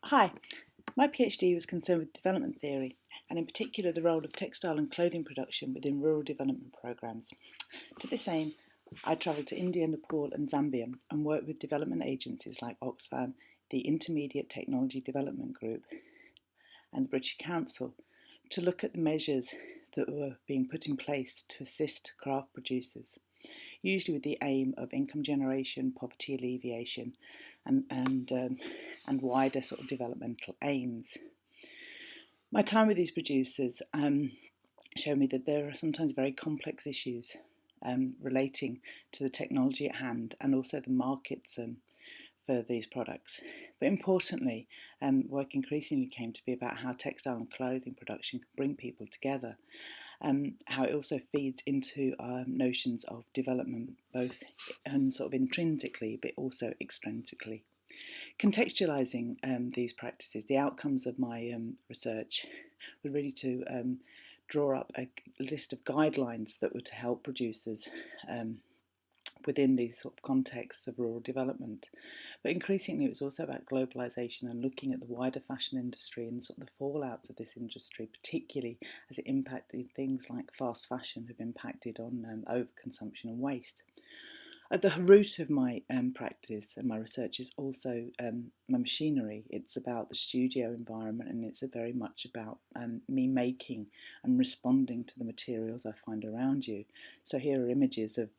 Hi, my PhD was concerned with development theory, and in particular the role of textile and clothing production within rural development programmes. To this aim, I travelled to India, Nepal and Zambia and worked with development agencies like Oxfam, the Intermediate Technology Development Group and the British Council to look at the measures that were being put in place to assist craft producers, usually with the aim of income generation, poverty alleviation, and wider sort of developmental aims. My time with these producers showed me that there are sometimes very complex issues relating to the technology at hand and also the markets for these products. But importantly, work increasingly came to be about how textile and clothing production can bring people together, how it also feeds into notions of development, both sort of intrinsically but also extrinsically. Contextualising these practices, the outcomes of my research were really to draw up a list of guidelines that were to help producers within these sort of contexts of rural development. But increasingly it was also about globalisation and looking at the wider fashion industry and sort of the fallouts of this industry, particularly as it impacted things like fast fashion have impacted on overconsumption and waste. At the root of my practice and my research is also my machinery. It's about the studio environment, and it's very much about me making and responding to the materials I find around you. So here are images of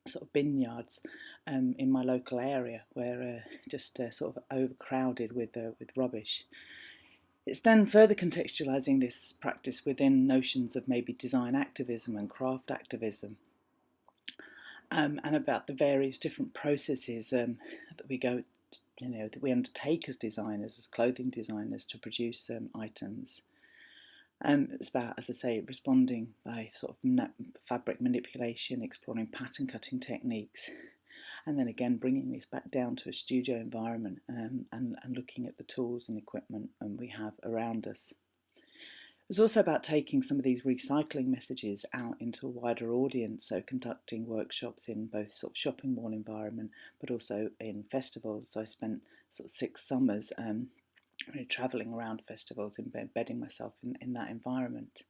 sort of bin yards in my local area where just sort of overcrowded with rubbish. It's then further contextualising this practice within notions of maybe design activism and craft activism. And about the various different processes that we go, that we undertake as designers, as clothing designers, to produce items. It's about, as I say, responding by sort of fabric manipulation, exploring pattern cutting techniques, and then again bringing this back down to a studio environment and looking at the tools and equipment we have around us. It was also about taking some of these recycling messages out into a wider audience, so conducting workshops in both sort of shopping mall environment, but also in festivals. So I spent sort of 6 summers really travelling around festivals, embedding myself in that environment.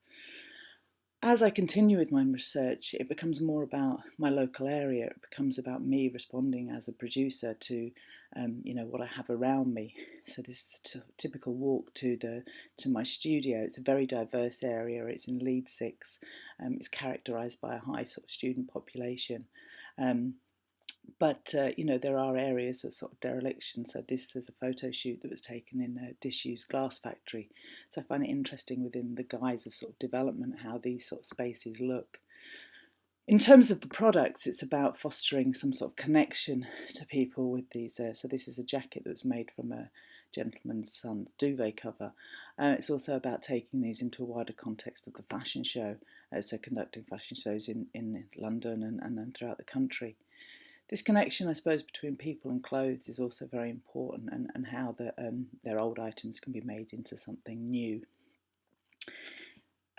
As I continue with my research, it becomes more about my local area. It becomes about me responding as a producer to, what I have around me. So this typical walk to my studio. It's a very diverse area. It's in Leeds 6. It's characterised by a high sort of student population. But there are areas of sort of dereliction. So this is a photo shoot that was taken in a disused glass factory. So I find it interesting within the guise of sort of development how these sort of spaces look. In terms of the products, it's about fostering some sort of connection to people with these. So this is a jacket that was made from a gentleman's son's duvet cover. It's also about taking these into a wider context of the fashion show. So conducting fashion shows in London and throughout the country. This connection, I suppose, between people and clothes is also very important, and how their old items can be made into something new.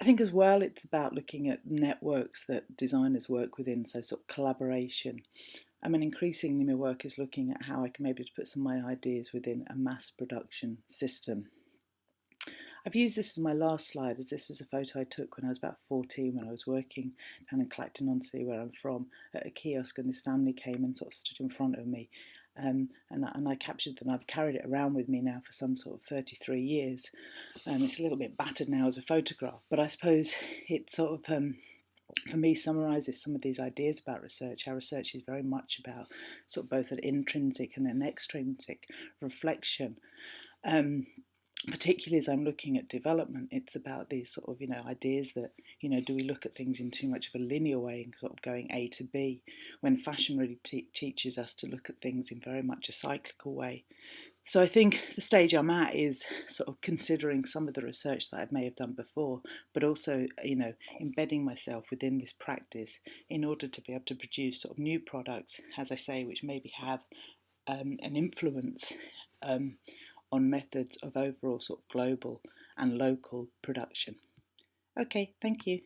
I think as well it's about looking at networks that designers work within, so sort of collaboration. Increasingly my work is looking at how I can maybe put some of my ideas within a mass production system. I've used this as my last slide, as this was a photo I took when I was about 14, when I was working down in Clacton-on-Sea, where I'm from, at a kiosk, and this family came and sort of stood in front of me, and I captured them. I've carried it around with me now for some sort of 33 years. It's a little bit battered now as a photograph, but I suppose it sort of, for me, summarises some of these ideas about research. Our research is very much about sort of both an intrinsic and an extrinsic reflection. Particularly as I'm looking at development, it's about these sort of, ideas that, do we look at things in too much of a linear way and sort of going A to B, when fashion really teaches us to look at things in very much a cyclical way. So I think the stage I'm at is sort of considering some of the research that I may have done before, but also, embedding myself within this practice in order to be able to produce sort of new products, as I say, which maybe have an influence on methods of overall sort of global and local production. Okay, thank you.